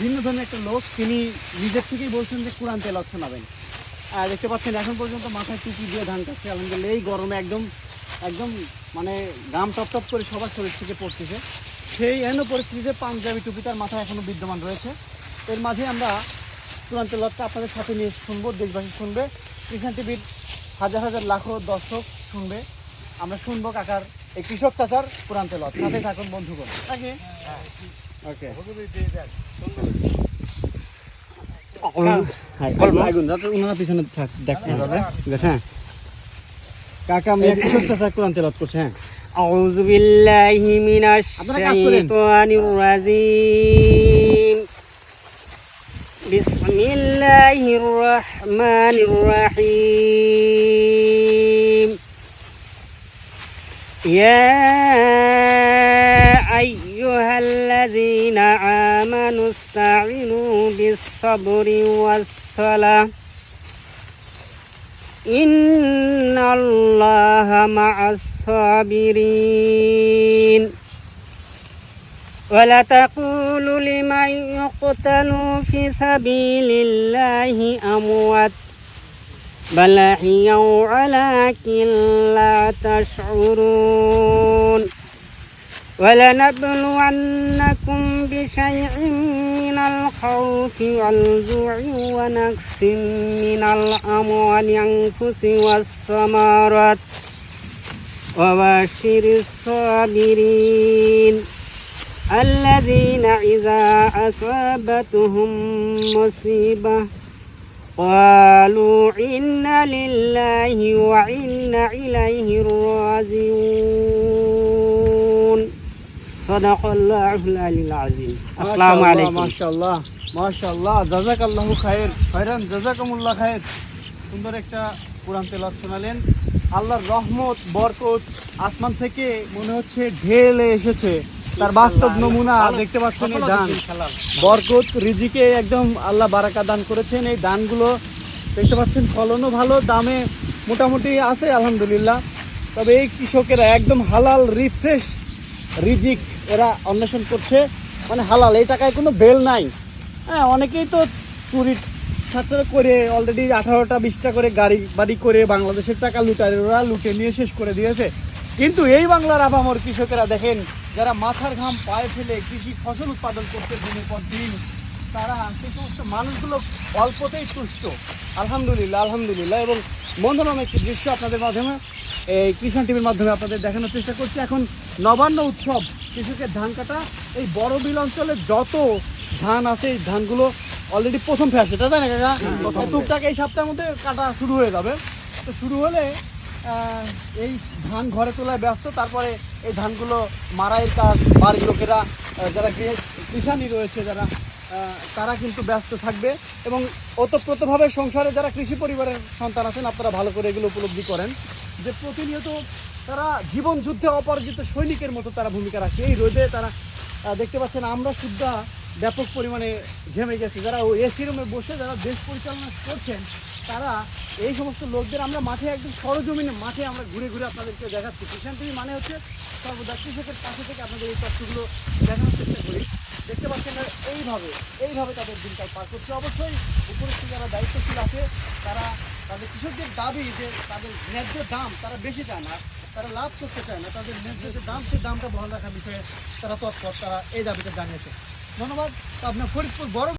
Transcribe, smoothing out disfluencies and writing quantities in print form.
ভিন্ন ধরনের একটা লোক, তিনি নিজের থেকেই বলছেন যে কোরআন তেলাওয়াত শোনাবেন। দেখতে পাচ্ছেন এখন পর্যন্ত মাথায় টুপি দিয়ে ধান কাটছে, আলহামদুলিল্লাহ। এই গরমে একদম একদম মানে গাম টপ টপ করে সবার শরীর থেকে পড়তেছে। সেই এহেন পরিস্থিতিতে পাঞ্জাবি টুপি তার মাথায় এখনও বিদ্যমান রয়েছে। এর মাঝে আমরা কোরআন তেলাওয়াতটা আপনাদের সাথে নিয়ে শুনবো, দেশবাসী শুনবে, কৃষাণ টিভির হাজার হাজার লাখো দর্শক শুনবে। আমরা শুনবো কাকার এই কৃষক চাচার কোরআন তেলাওয়াত। সাথে থাকুন বন্ধুগণ। ওকে, ওনারা পিছনে দেখতে হবে। ঠিক আছে, কাকা আমি কৃষক চাচার কোরআন তেলাওয়াত করছি। হ্যাঁ, أعوذ بالله من الشيطان الرجيم بسم الله الرحمن الرحيم يا أيها الذين آمنوا استعينوا بالصبر والصلاة إن الله مع الصابرين ولا تقولوا لمن يقتل في سبيل الله أموات بل أحيوا ولكن لا تشعرون ولنبلونكم بشيء من الخوف والجوع ونقص من الأموال والأنفس والثمرات وبشر الصابرين الذين إذا أصابتهم مصيبة قالوا إنا لله وإنا إليه راجعون صدق الله العلي العظيم السلام عليكم মাশাআল্লাহ মাশাআল্লাহ, জাযাকাল্লাহু খায়র, খায়রান, জাযাকুমুল্লাহ খায়র। সুন্দর একটা কোরআন তেলাওয়াত শোনালেন। আল্লাহর রহমত বরকত আসমান থেকে মনে হচ্ছে ঢেলে এসেছে। তার বাস্তব নমুনা দেখতে পাচ্ছেন। এই ধান বরকত রিজিকে একদম আল্লাহ বারাকা দান করেছেন। এই ধানগুলো দেখতে পাচ্ছেন ফলনও ভালো, দামে মোটামুটি আছে আলহামদুলিল্লাহ। তবে এই কৃষকেরা একদম হালাল রিফ্রেশ রিজিক এরা অন্বেষণ করছে, মানে হালাল, এই টাকায় কোনো বেল নাই। হ্যাঁ, অনেকেই তো চুরি ছাত্র করে অলরেডি 18টা 20টা করে গাড়ি বাড়ি করে বাংলাদেশের টাকা লুটারেরা লুটে নিয়ে শেষ করে দিয়েছে। কিন্তু এই বাংলার আবামর কৃষকেরা দেখেন, যারা মাথার ঘাম পায়ে ফেলে কৃষি ফসল উৎপাদন করতে দিনের পর দিন, তারা সেই সমস্ত মানুষগুলো অল্পতেই তুষ্ট। আলহামদুলিল্লাহ আলহামদুলিল্লাহ। এবং মনোরম একটি দৃশ্য আপনাদের মাধ্যমে এই কৃষাণ টিভির মাধ্যমে আপনাদের দেখানোর চেষ্টা করছি। এখন নবান্ন উৎসব, কৃষকের ধান কাটা। এই বড় বিল অঞ্চলে যত ধান আছে এই ধানগুলো অলরেডি প্রথম ফেসে, তাই না কাকা? টুকটাক এই সপ্তাহের মধ্যে কাটা শুরু হয়ে যাবে। তো শুরু হলে এই ধান ঘরে তোলায় ব্যস্ত, তারপরে এই ধানগুলো মারাইয়ের কাজ বাড়ির লোকেরা, যারা কৃষানি রয়েছে যারা, তারা কিন্তু ব্যস্ত থাকবে। এবং ওতপ্রোতভাবে সংসারে যারা কৃষি পরিবারের সন্তান আছেন, আপনারা ভালো করে এগুলো উপলব্ধি করেন যে প্রতিনিয়ত তারা জীবন যুদ্ধে অপরাজিত সৈনিকের মতো তারা ভূমিকা রাখছে। এই রোদে তারা দেখতে পাচ্ছেন, আমরা শুদ্ধা ব্যাপক পরিমাণে ঘেমে গেছি। যারা এসি রুমে বসে যারা দেশ পরিচালনা করছেন, তারা এই সমস্ত লোকদের আমরা মাঠে একদম সরজমিনে মাঠে আমরা ঘুরে ঘুরে আপনাদেরকে দেখাচ্ছি। কৃষাণ টিভি মানে হচ্ছে সর্বদা কৃষকের পাশে থেকে আপনাদের এই তথ্যগুলো দেখানোর চেষ্টা করি। দেখতে পাচ্ছেন এইভাবে তাদের দিনকাল পার করছে। অবশ্যই উপরস্থ যারা দায়িত্বশীল আছে, তারা তাদের কৃষকদের দাবি যে তাদের ন্যায্য দাম তারা বেশি চায় না, তারা লাভ করতে চায় না, তাদের ন্যায্য যে দাম সেই দামটা বহাল রাখার বিষয়ে তারা তৎপর, তারা এই দাবিটা জানিয়েছে। ধন্যবাদ। আপনার ফরিদপুর বড়